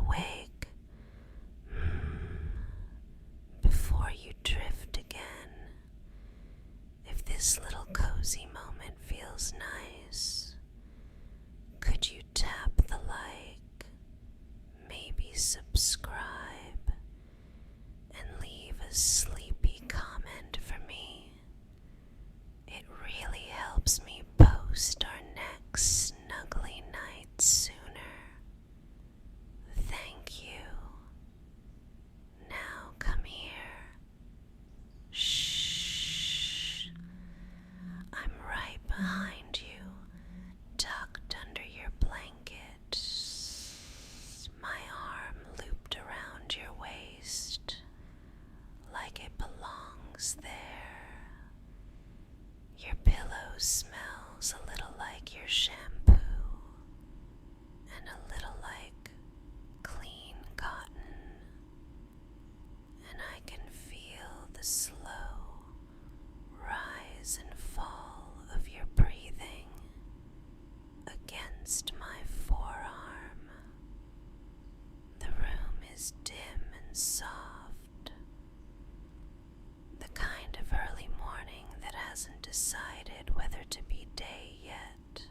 awake before you drift again. If this little cozy moment feels nice, could you tap the like, maybe subscribe, and leave a sleepy comment for me? It really helps me post our next snuggly night sooner. Thank you. Now come here. Shh. I'm right behind you, tucked under your blanket, my arm looped around your waist like it belongs there. Your pillow smells a little like your shampoo and a little like clean cotton, and I can feel the slow rise and fall of your breathing against my forearm. The room is dim and soft, the kind of early morning that hasn't decided whether to be day yet.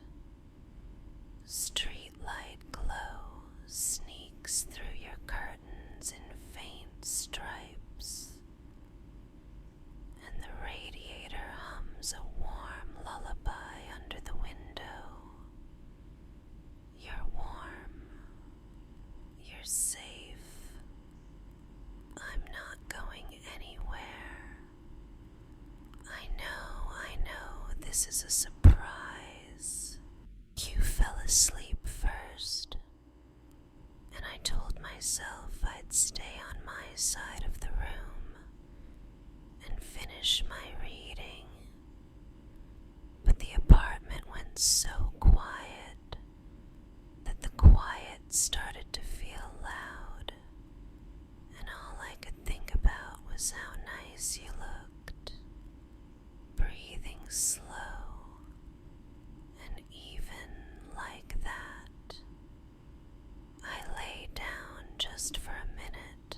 Street light glow sneaks through your curtains in faint stripes, and the radiator hums a warm lullaby under the window. You're warm. You're safe. I'm not going anywhere. I know, this is a surprise. You fell asleep first, and I told myself I'd stay on my side of the room and finish my reading. But the apartment went so quiet that the quiet started to feel loud, and all I could think about was how nice you looked, breathing slow and even like that. I lay down just for a minute,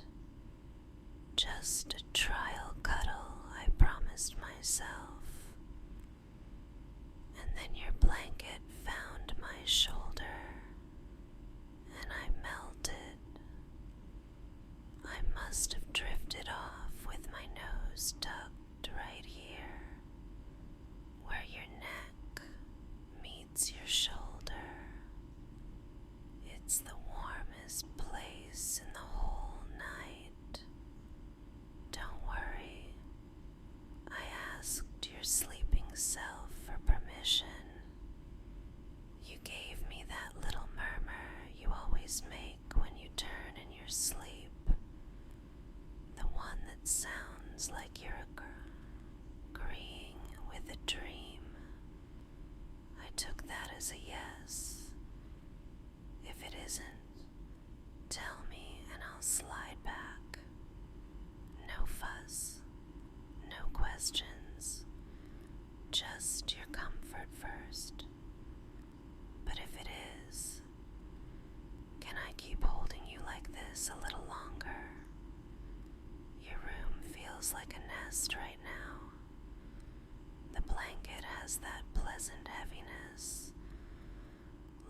just a trial cuddle I promised myself, and then your blanket found my shoulder, and I melted. I must have drifted off with my nose tucked right here, where your neck meets your shoulder. It's the warmest place in the whole night. Don't worry, I asked your sleeping self for permission. You gave me that little murmur you always make when you turn in your sleep, the one that sounds like you're agreeing with a dream. I took that as a yes. If it isn't, tell me and I'll slide back. No fuss, no questions, just your comfort first. But if it is, can I keep holding you like this a little longer? Your room feels like a nest right now. The blanket has that pleasant heaviness,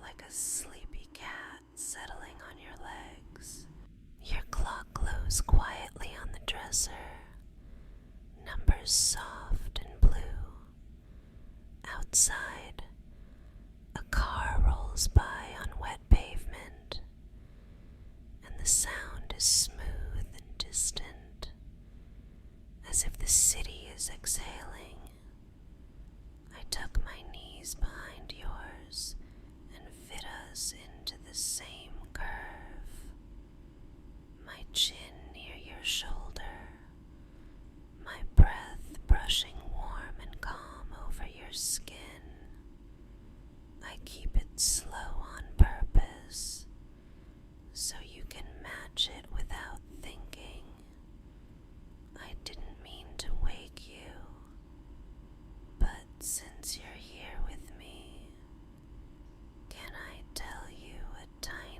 like a sleepy cat settling on your legs. Your clock glows quietly on the dresser, numbers soft and blue. Outside, a car rolls by on wet pavement, and the sound is smooth and distant, as if the city is exhaling. I tuck my knees behind yours and fit us into the same curve. My chin near your shoulder, my breath brushing warm and calm over your skin. I keep it slow on purpose, so you can match it without thinking. I didn't mean to wake you, but since you're here with me, can I tell you a tiny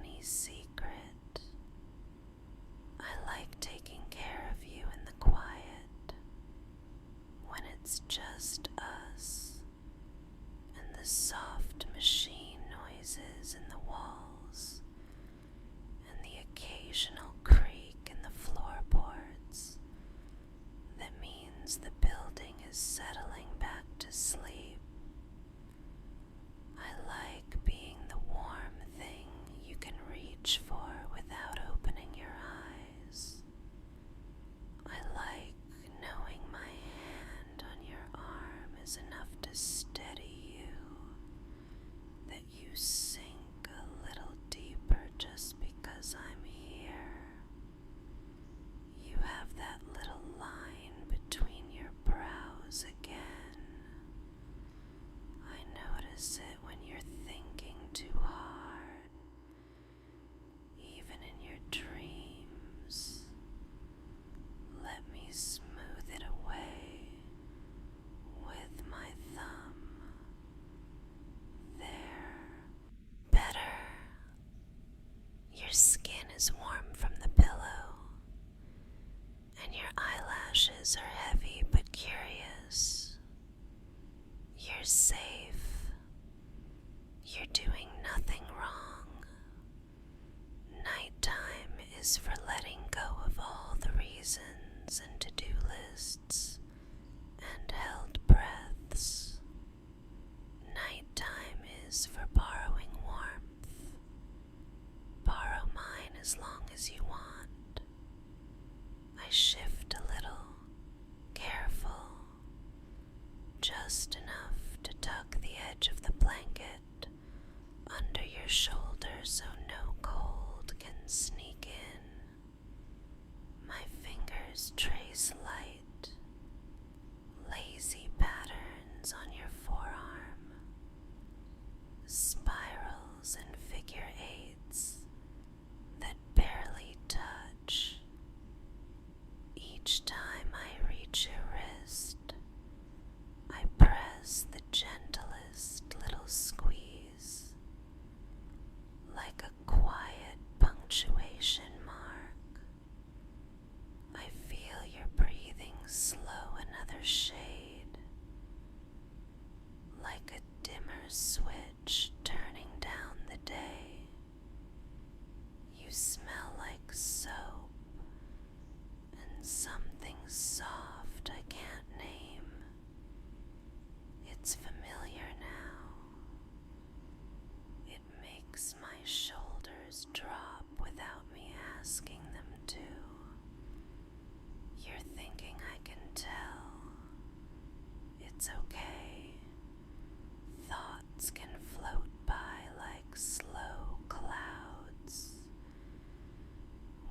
is in the walls, and the occasional creak in the floorboards that means the building is settling back to sleep. I like being the warm thing you can reach for without opening your eyes. I like knowing my hand on your arm is enough to steady you, that you sink a little deeper just because I'm here. You have that little line between your brows again. I notice it when you're thinking too hard, even in your dreams. Let me smooth it away with my thumb. There. Better. Your skin is warm from the pillow, and your eyelashes are heavy but curious. You're safe. You're doing nothing wrong. Nighttime is for letting go of all the reasons and to-do lists and held breaths. Nighttime is for borrowing warmth. Borrow mine as long as you want. I shift a little, careful, just enough to tuck the edge of the blanket under your shoulder so no cold can sneak in. My fingers trace light, lazy patterns on your forearm, spirals and figure eights that barely touch. Each time I reach your wrist, I press the gentlest little squeeze, like a quiet punctuation mark. I feel your breathing slow another shade, like a dimmer switch turning down the day. You smell like soap and something soft I can't name. It's familiar now. It makes my shoulders drop without me asking them to. You're thinking I can tell. It's okay. Thoughts can float by like slow clouds.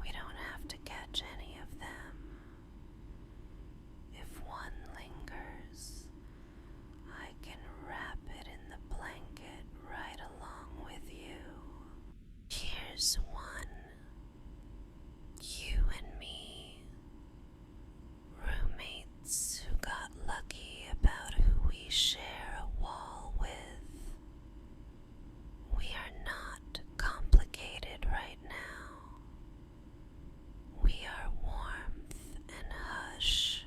We don't have to catch any of them. If one lingers, I can wrap it in the blanket right along with you. Here's one. You and me, roommates who got lucky about who we share a wall with. We are not complicated right now. We are warmth and hush,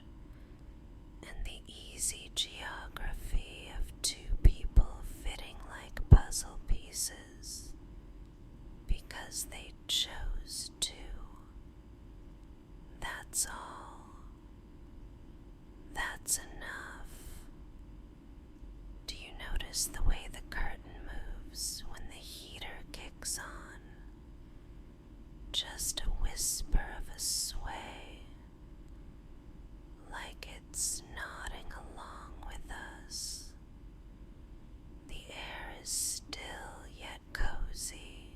and the easy geography of two people fitting like puzzle pieces because they chose to. That's all. That's enough. Do you notice the way the curtain moves when the heater kicks on? Just a whisper of a sway, like it's nodding along with us. The air is still yet cozy,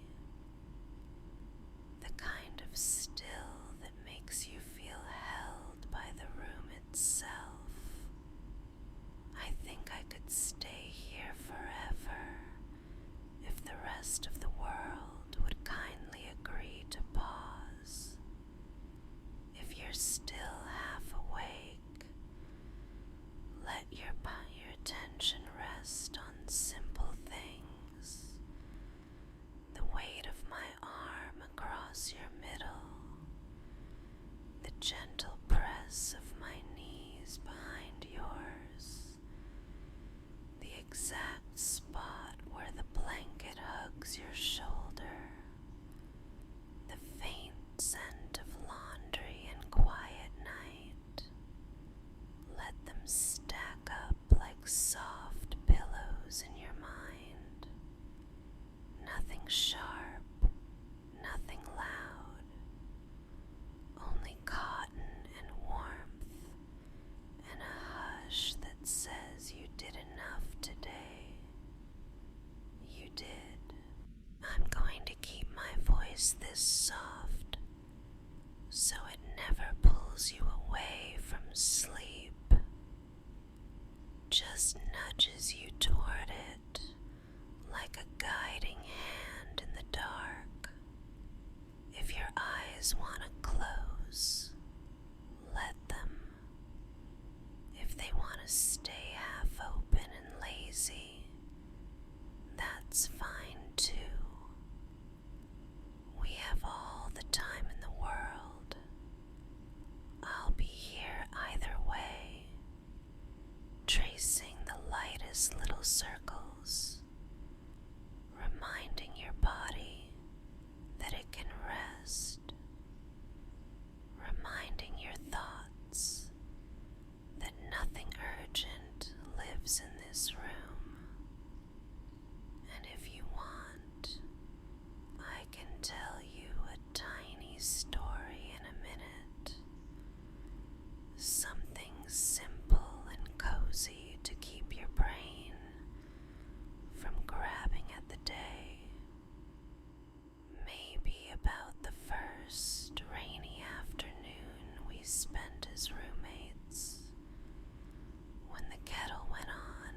the kind of still that makes you feel held by the room itself. I think I could stay here forever if the rest of the world would kindly agree to pause. is this soft, so it never pulls you away from sleep, just nudges you toward it like a guiding hand in the dark. If your eyes want to close, let them. If they want to stay half open and lazy, that's fine too. We have all the time in the world. I'll be here either way, tracing the lightest little circles, reminding your body that it can rest, reminding your thoughts that nothing urgent lives in this room. And if you want, I can tell you a tiny story in a minute, something simple and cozy to keep your brain from grabbing at the day. Maybe about the first rainy afternoon we spent as roommates, when the kettle went on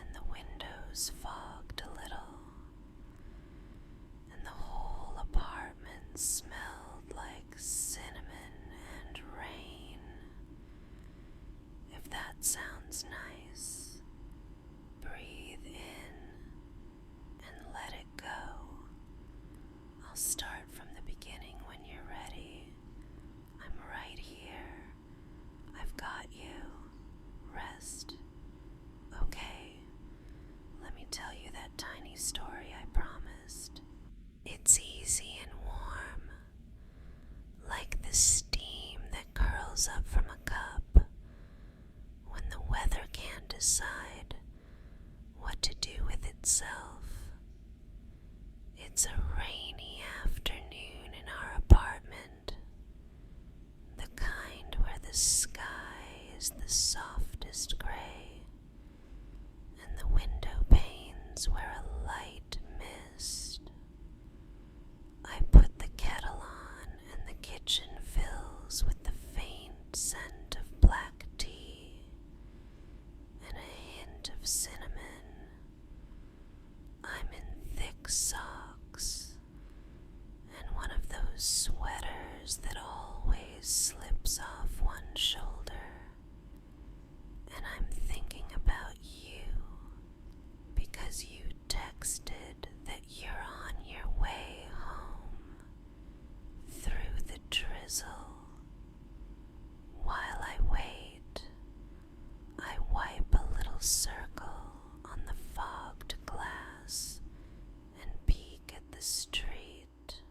and the windows fogged a little, and the whole apartment smelled like cinnamon and rain. If that sounds nice, breathe in and let it go. I'll start from the beginning when you're ready. I'm right here. I've got you. Rest. Okay, let me tell you that tiny story I promised. It's easy and warm, like the steam that curls up from a cup when the weather can't decide what to do with itself. It's a rainy afternoon in our apartment, the kind where the sky is the softest gray, and the window panes wear a light mist. I put the kettle on, and the kitchen fills with the faint scent of black tea and a hint of cinnamon. I'm in thick socks and one of those sweaters that always slips off one shoulder, and I'm thinking about you because you texted that you're on your way home through the drizzle. While I wait, I wipe a little circle on the fogged glass and peek at the street.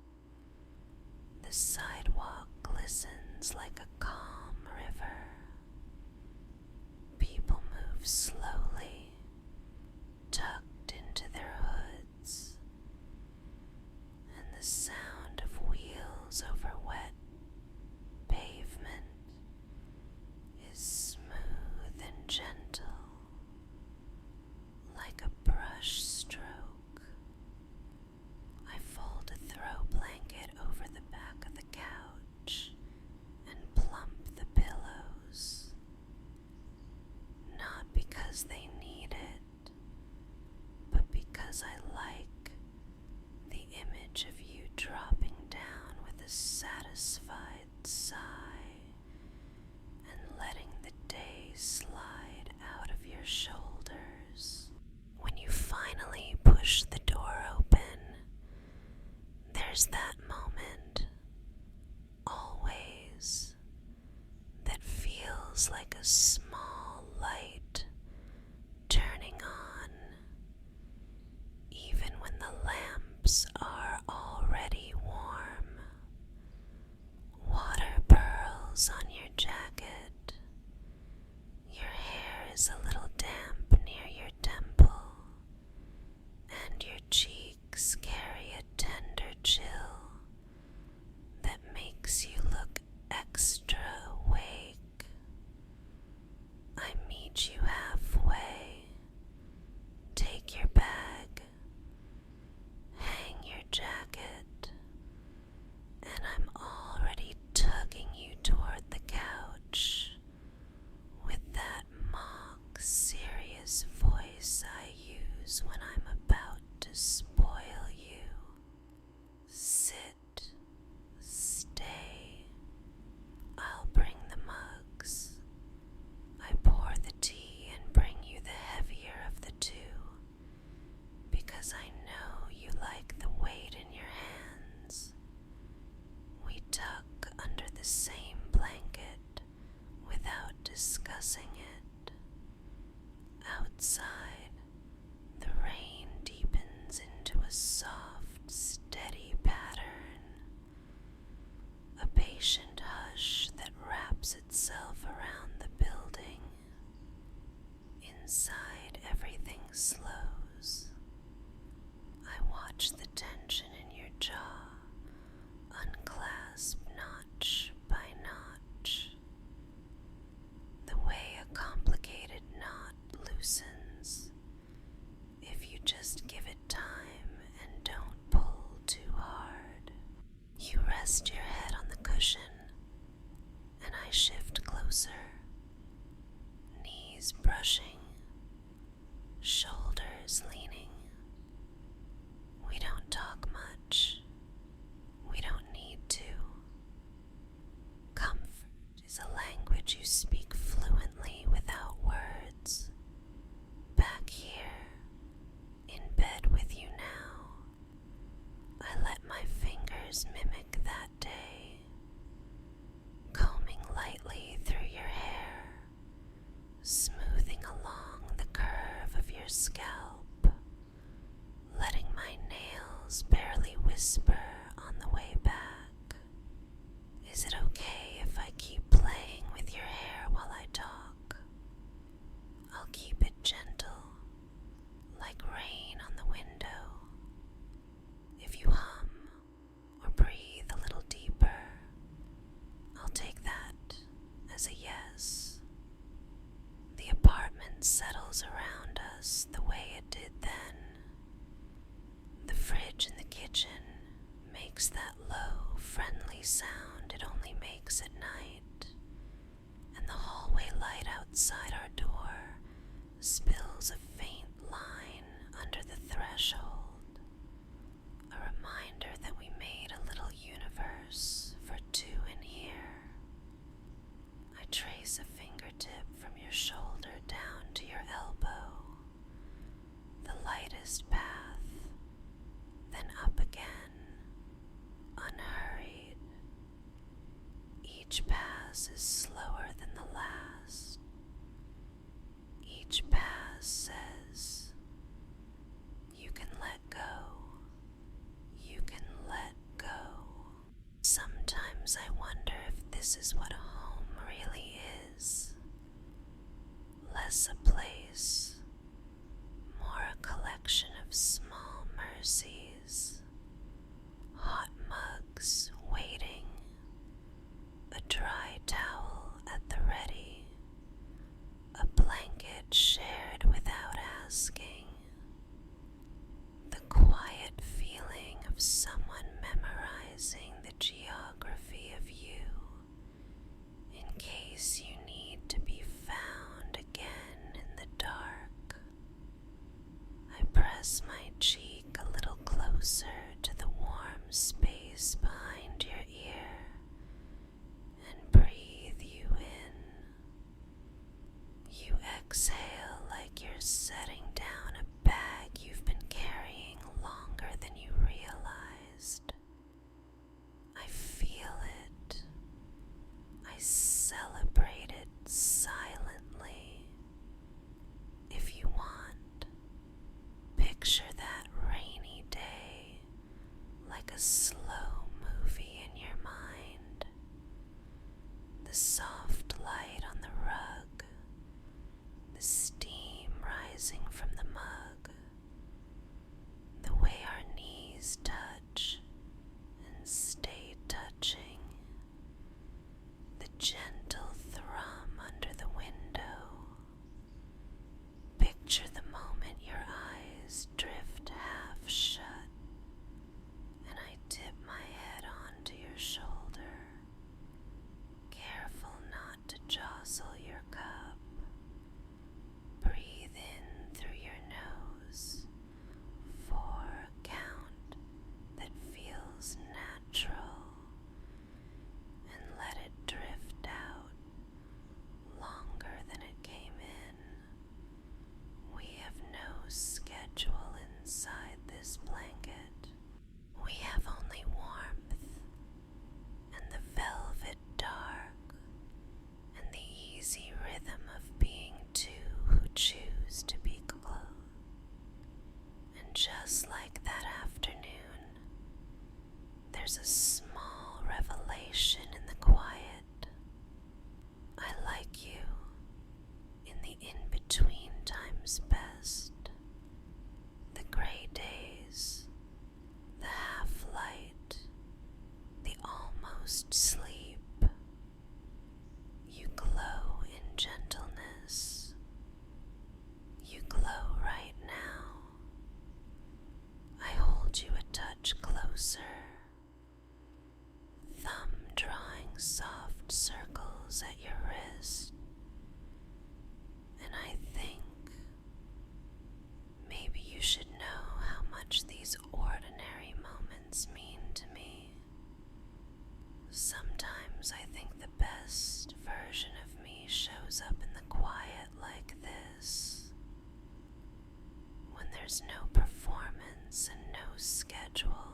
The sidewalk glistens like a calm river. People move slowly, tucked into their hoods, and the sound of wheels over wet pavement is smooth and gentle, like a brush stroke. I fold a throw blanket over the back of the couch and plump the pillows, not because they need it, but because I like the image of you dropping down with a satisfied sigh and letting the day slide out of your shoulders. When you finally push the door open, there's that moment, always, that feels like a small light turning on, even when the lamps are already warm. Water pearls on your jacket. Your hair is a little damp near your temple, and your cheeks carry a tender chill that makes you look extra awake. colors mimic that day, combing lightly through your hair, smoothing along the curve of your scalp, letting my nails barely whisper on the way back. Is it okay if I keep playing with your hair while I talk? I'll keep it gentle, like rain on the window. If you hum or breathe a little deeper, I'll take that as a yes. The apartment settles around us the way it did then. The fridge in the kitchen makes that low, friendly sound it only makes at night, and the hallway light outside our door spills a faint line under the threshold, a reminder that we made a little universe for two in here. I trace a fingertip from your shoulder down to your elbow, the lightest path, then up again, unhurried. Each pass is slower than the last. Each pass says, you can let go, you can let go. Sometimes I wonder if this is what home really is. Less a place, more a collection of small mercies, hot mugs waiting, a dry towel at the ready, a blanket shared without asking, the quiet feeling of someone memorizing the geography of you in case you need to be found again in the dark. I press my cheek a little closer to the warm space behind your ear and breathe you in. You exhale like you're setting down a bag you've been carrying longer than you realized. I feel it. I celebrate it silently. If you want, picture that rainy day like a slow movie in your mind. The soft light on the rug, the steam rising from the mug, the way our knees touch and stay touching, the gentle thrum under the window. Picture the moment your eyes drift half shut and I tip my head onto your shoulder, careful not to jostle your cup. Breathe in through your nose for a count that feels natural and let it drift out longer than it came in. We have no schedule inside this blanket. We have only warmth and the velvet dark and the easy rhythm of being two who choose to be close. And just like that afternoon, there's a small revelation in the quiet. I like you in the in-between times best. The gray days, the half-light, the almost sleep. You glow in gentleness. You glow right now. I hold you a touch closer, thumb drawing soft circles at your wrist. And I think maybe you should know how much these ordinary moments mean to me. Sometimes I think the best version of me shows up in the quiet like this, when there's no performance and no schedule,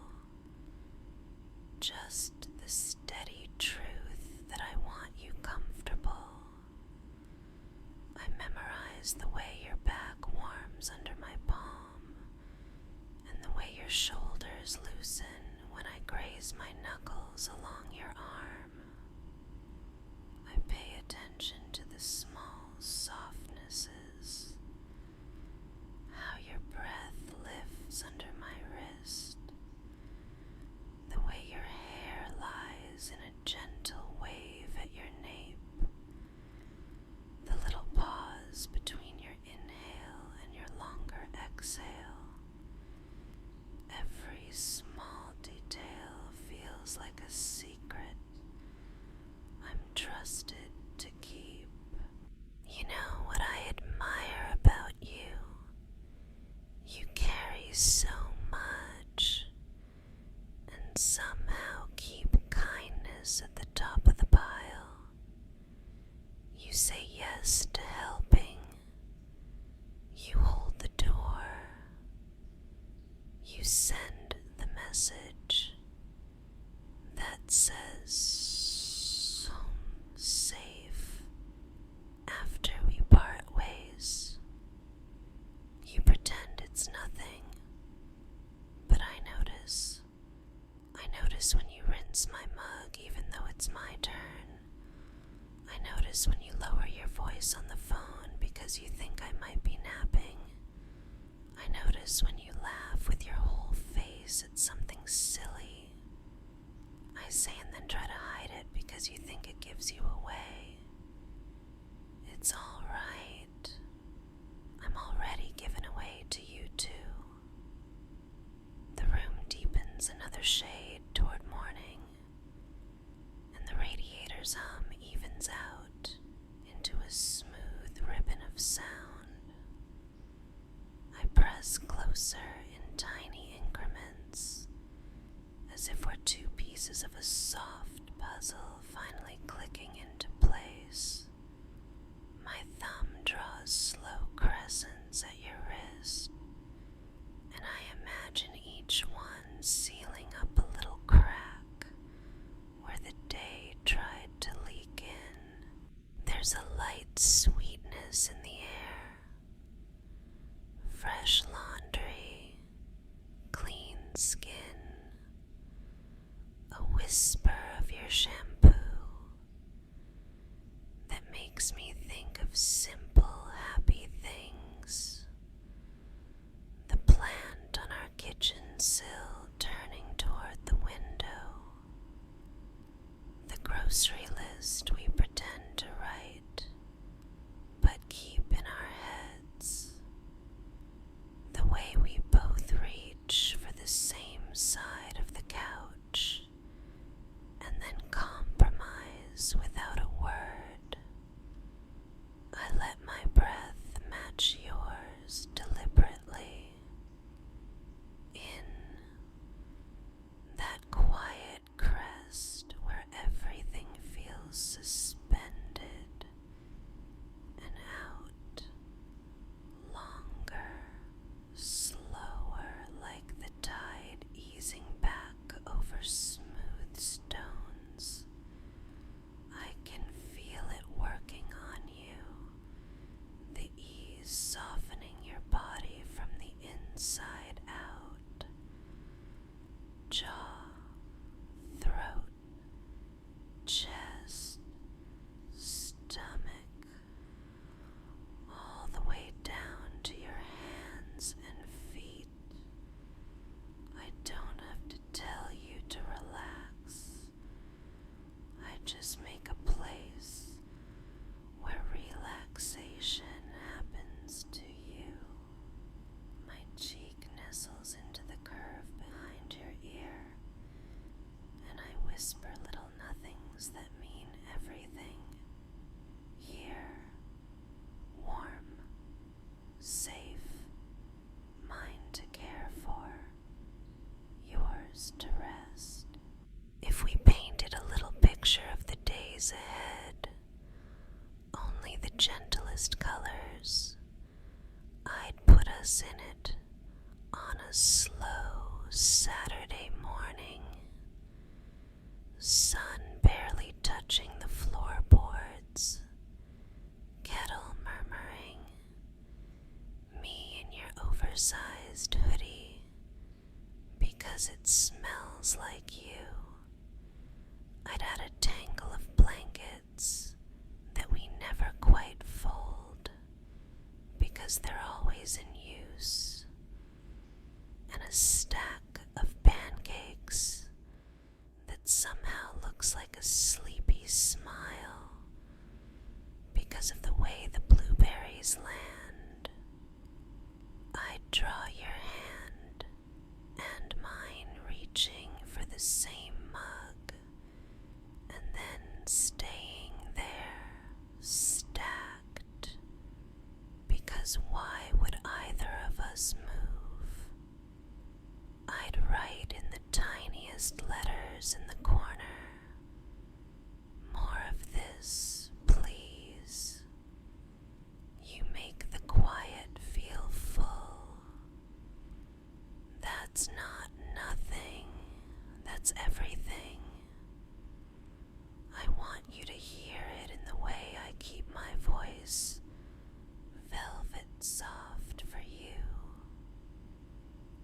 loosen when I graze my knuckles along your arm. I pay attention to the small softnesses, how your breath lifts under my wrist, the way your hair lies in a gentle wave at your nape, the little pause between your inhale and your longer exhale. Every small detail feels like a secret I'm trusted to keep. You know what I admire about you? You carry so much and somehow keep kindness at the top of the pile. You say yes to helping. You hold the door. You send the message that says safe after we part ways. You pretend it's nothing, but I notice. I notice when you rinse my mug even though it's my turn. I notice when you lower your voice on the phone because you think I might be napping. I notice when you laugh with your whole face at something silly. I say and then try to hide it because you think it gives you away. It's all right. I'm already given away to you too. The room deepens another shade toward morning, and the radiator's hum evens out into a smooth ribbon of sound. I press closer in tiny increments, as if we're two pieces of a soft puzzle finally clicking into place. My thumb draws slow crescents at your wrist, and I imagine each one sealing up a little crack where the day tried to leak in. There's a light sweetness in the air. Fresh laundry, clean skin, a whisper of your shampoo that makes me think of simple, happy things. The plant on our kitchen sill turning toward the window. The grocery list we pretend to write, but keep in our heads. The way we both reach for the same side of the couch and then compromise without a word. I let my breath match yours deliberately. In that quiet crest where everything feels suspended, and out, longer, slower, like the tide easing back over smooth stones. I can feel it working on you, the ease softening your body from the inside out. Jaw, throat, chest, stomach, all the way down to your hands and feet. I don't have to tell you to relax. I just make a place where relaxation happens to you. My cheek nestles into the curve behind your ear, and I whisper little nothings that mean everything. Here, warm, safe, mine to care for, yours to rest. If we painted a little picture of the days ahead, only the gentlest colors, I'd put us in it on a slow Saturday morning, sun barely touching the floorboards, kettle murmuring, me in your oversized hoodie because it's smells like you. I'd had a tangle of blankets that we never quite fold because they're always in use, and a stack of pancakes that somehow looks like a sleepy smile because of the way the blueberries land. I'd draw your hand and mine reaching for the same mug and then staying there stacked, because why would either of us move? I'd write in the tiniest letters in the corner, "More of this, please. You make the quiet feel full. That's not nothing, that's everything. I want you to hear it in the way I keep my voice velvet soft for you,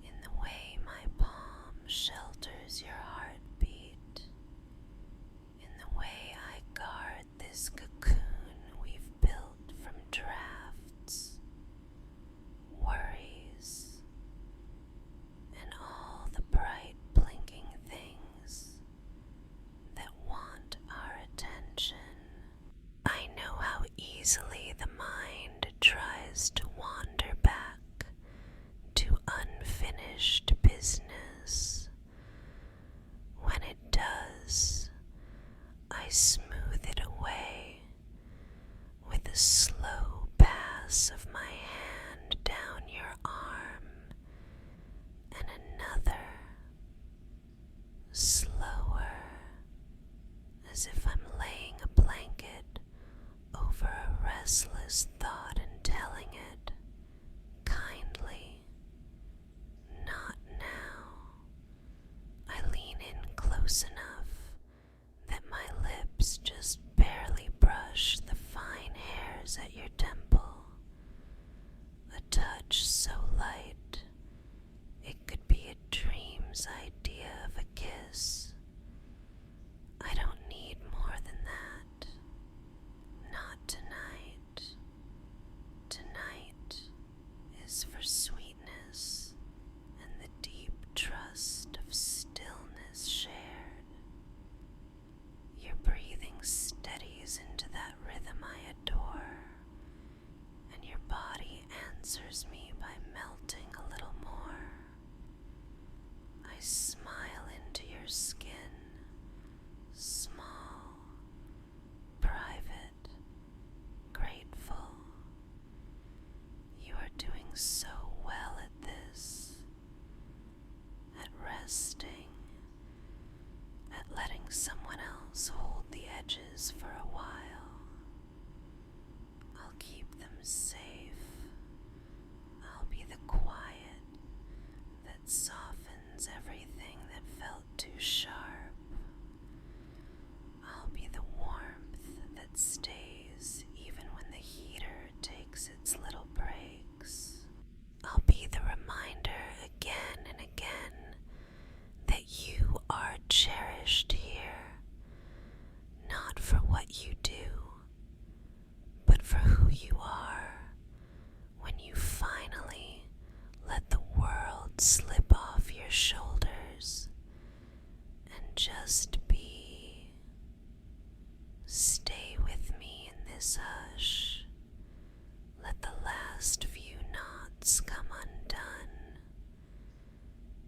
in the way my palm shelters your heartbeat, in the way I guard this cocoon we've built from drafts, worries, and all the bright blinking things that want our attention." I know how easily the mind tries to wander back to unfinished business. When it does, I smooth it away with a slow pass of my hand down your arm, and another, slower, as if I'm laying a blanket over a restless thought and telling it, kindly, "Not now." I lean in close enough that my lips just barely brush the fine hairs at your temple, a touch so light it could be a dream's idea of a kiss. I don't need more than that. Not tonight. Tonight is for sweetness and the deep trust of stillness shared. Your breathing steadies into that rhythm I adore, and your body answers me by melting a little more. I smile into your skin, small, private, grateful. You are doing so well at this, at resting, at letting someone else hold the edges for a while. I'll keep them safe. I'll be the quiet that softens everything that felt too sharp. I'll be the warmth that stays even when the heater takes its little breaks. I'll be the reminder again and again that you are cherished here, not for what you do, but for who you are, when you finally let the world slip off your shoulders and just be. Stay with me in this hush. Let the last few knots come undone.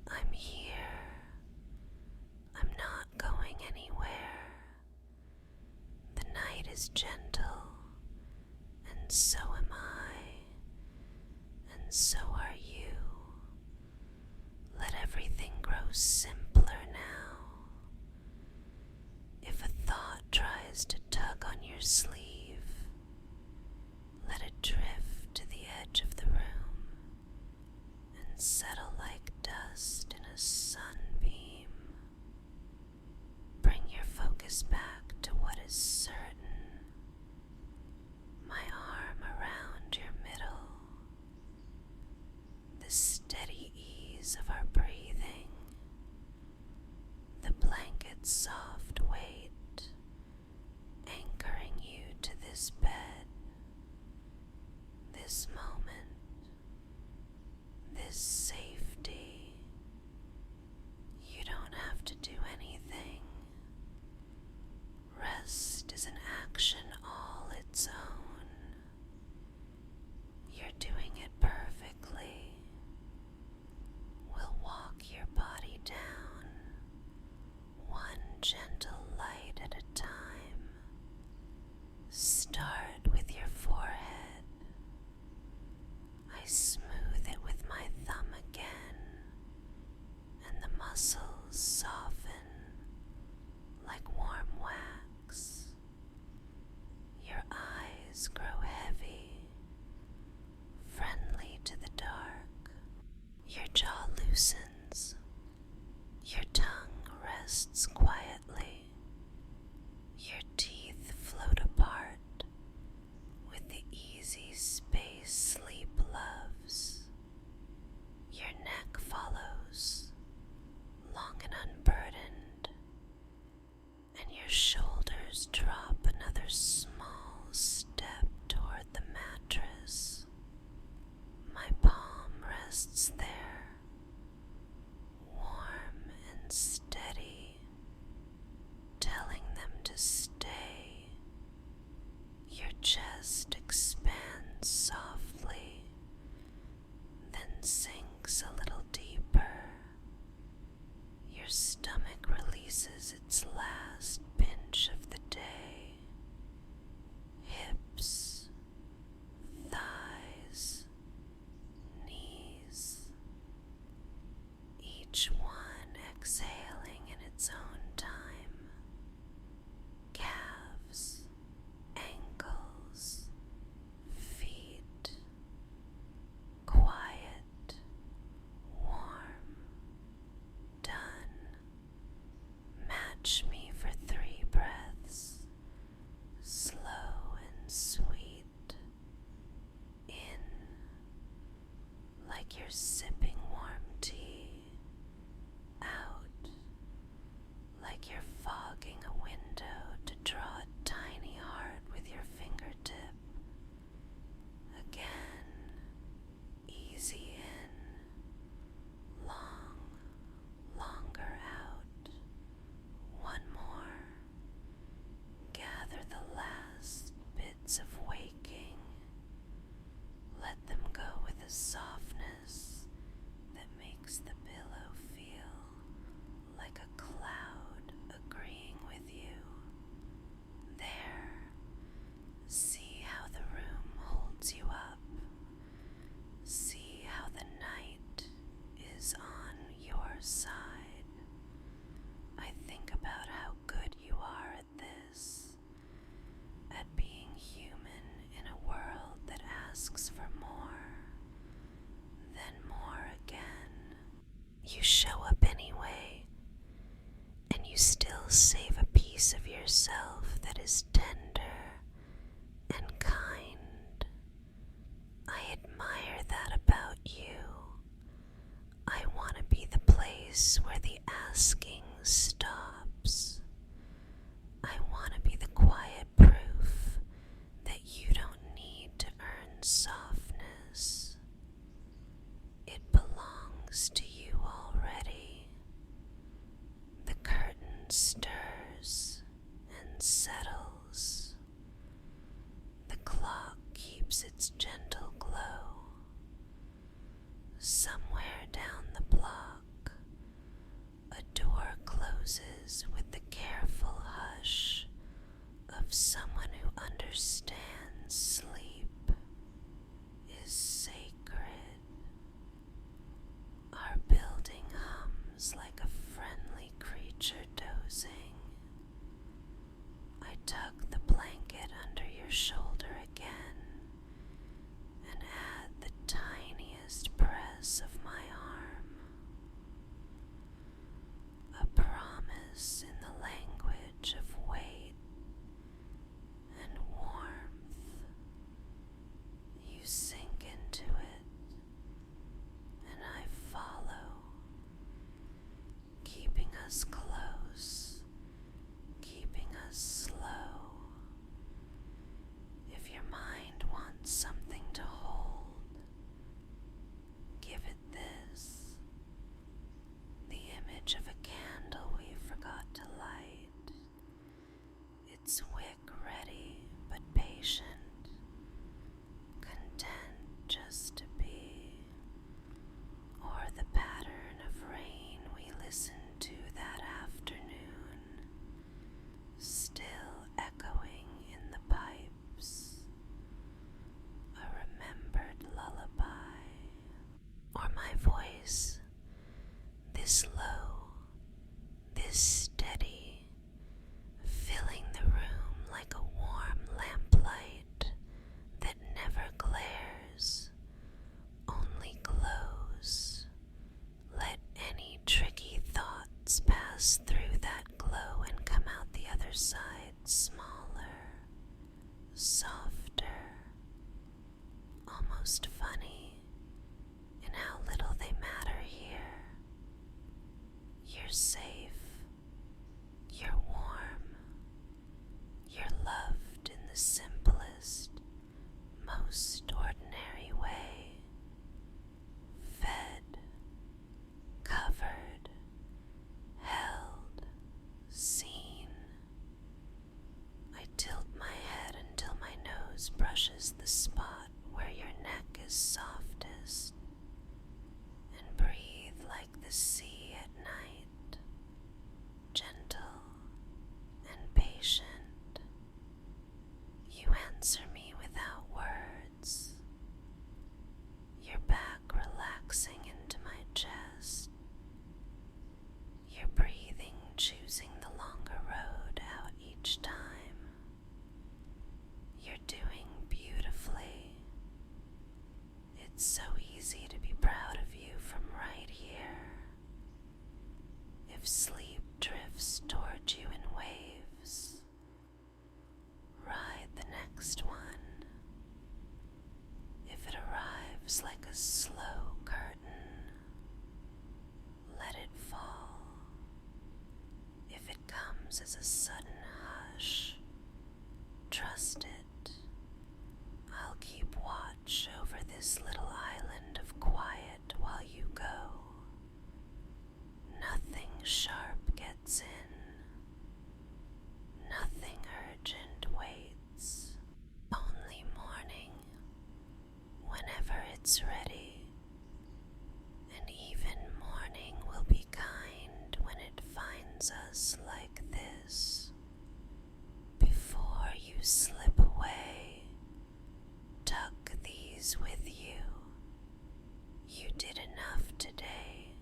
I'm here. I'm not going anywhere. The night is gentle, and so am I, and so are you. Let everything grow simpler now. If a thought tries to tug on your sleeve, let it drift to the edge of the room and settle like dust in a sunbeam. Bring your focus back to what is certain. My arm around your middle. The steady ease of our breathing. its soft weight, anchoring you to this bed, this moment, this safety. You don't have to do anything. Rest is an action all its own. You're doing it perfectly. We'll walk your body down, one gentle light at a time. Start with your forehead. I smooth it with my thumb again, and the muscles soften like warm wax. Your eyes grow heavy, friendly to the dark. Your jaw loosens. Your tongue rests quietly. Your teeth float apart with the easy space sleep loves. Your neck follows, long and unburdened, and your shoulders drop another small step toward the mattress. My palm rests there, warm and steady, telling them to stay. Your chest expands softly, then sinks a little deeper. Your stomach releases its last pinch of the day. Hips, thighs, knees, each one exhaling in its own time. Calves, ankles, feet, quiet, warm, done. Match me for 3 breaths, slow and sweet. In, like you're sipping warm tea. Out, like you're fogging a window to draw a tiny heart with your fingertip. Again, easy in, longer out. One more. Gather the last bits of waking. Let them go with a softness that makes the pillow feel like a cloud agreeing with you. There, see how the room holds you up. See how the night is on your side. I think about how good you are at this, at being human in a world that asks for more, then more again. You show up anyway, and you still save a piece of yourself that is tender and kind. I admire that about you. I want to be the place where the asking stops. I want to be the quiet proof that you don't need to earn softness. It belongs to you already. The curtain stirs and settles. The clock keeps its gentle glow. Somewhere down the block, a door closes with the careful hush of someone who understands sleep is sacred. Our building hums like a friendly creature dozing. I tuck the blanket under your shoulder again and add the tiniest press of my arm. A promise in the language of weight and warmth. You sink into it, and I follow, keeping us close pass through that glow and come out the other side smaller, softer, almost funny in how little they matter here. You're safe, you're warm, you're loved in the simplest, most ordinary way, fed, covered, held, seen. I tilt my head until my nose brushes the spot where your neck is softest, and breathe like the sea at night, gentle and patient. You answer me without words, your back relaxing into my chest, your breathing choosing the longer road out each time. You're doing beautifully. It's so easy to be proud of you from right here. If sleep drifts toward you in waves, ride the next one. If it arrives like a slow curtain, let it fall. If it comes as a sudden hush, trust it. I'll keep watch over this little island of quiet while you go. Nothing sharp gets in. Nothing urgent waits. Only morning, whenever it's ready. And even morning will be kind when it finds us like this. Before you slip away, tuck these with you. You did enough today.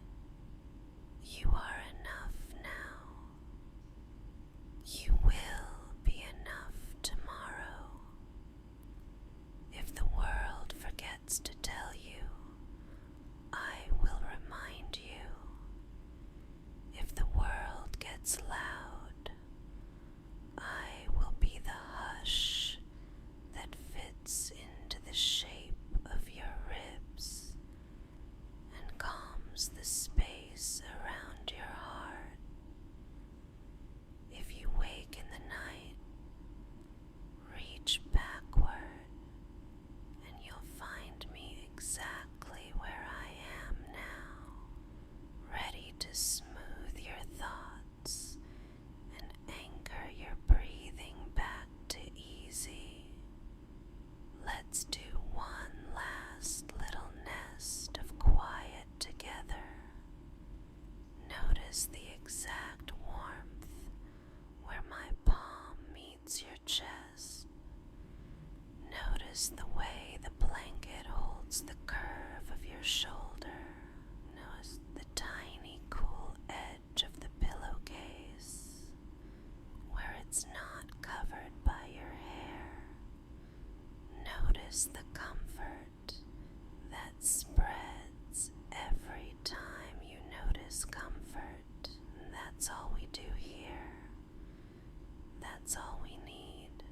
You are enough now. You will be enough tomorrow. If the world forgets to tell you, I will remind you. If the world gets loud, I will be the hush that fits into the shape of your ribs and calms the space around your heart. If you wake in the night, reach backward and you'll find me exactly where I am now, ready to smooth your thoughts and anchor your breathing back to easy. Let's do one last little nest of quiet together. Notice the exact warmth where my palm meets your chest. Notice the way the blanket holds the curve of your shoulder. Notice the tiny cool edge of the pillowcase where it's not covered by your hair. Notice the comfort that spreads every time you notice comfort. That's all we do here. That's all we need.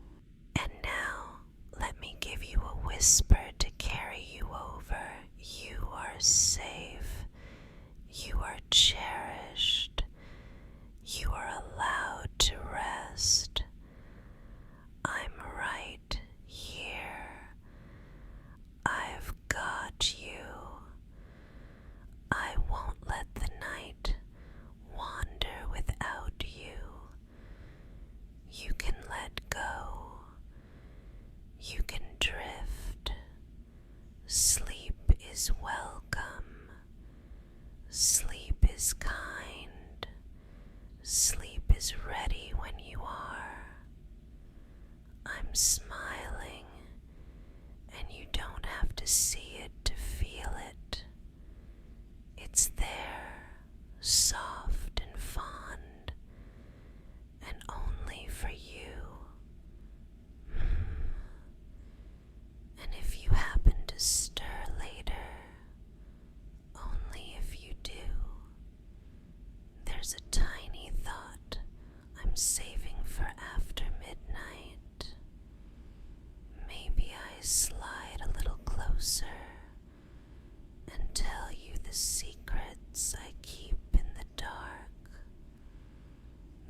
And now, let me give you a whisper to carry you over. You are safe. You are cherished. You are allowed to rest. I'm right here. I've got you. I won't let the night wander without you. You can let go. You can drift. Sleep is welcome. Sleep is kind. Sleep is ready when you are. I'm smiling, and you don't have to see it to feel it. It's there, soft and fond, and only for you. And if you happen to stir later, only if you do, there's a tiny saving for after midnight. Maybe I slide a little closer and tell you the secrets I keep in the dark,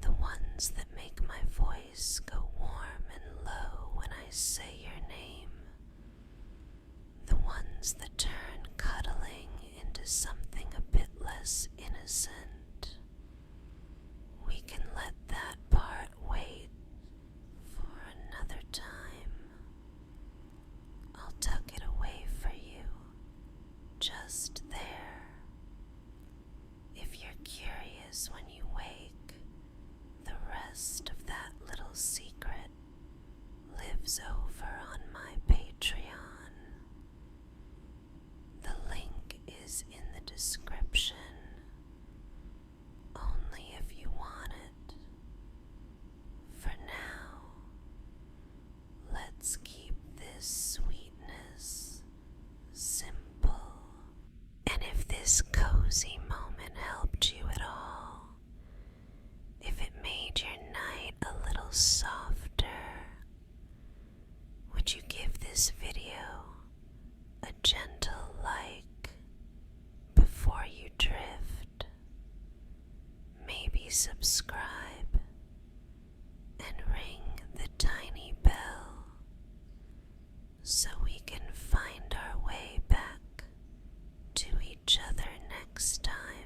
the ones that make my voice go warm and low when I say your name, the ones that turn cuddling into something a bit less innocent. We can let that part wait for another time. I'll tuck it away for you, just there. If you're curious when you wake, the rest of that little secret lives over on my Patreon. The link is in the description, only if you want it. For now, let's keep this sweetness simple. And if this cozy moment helped you at all, if it made your night a little softer, would you give this video a gentle like before you drift? Maybe subscribe and ring the tiny bell so we can find our way back to each other next time.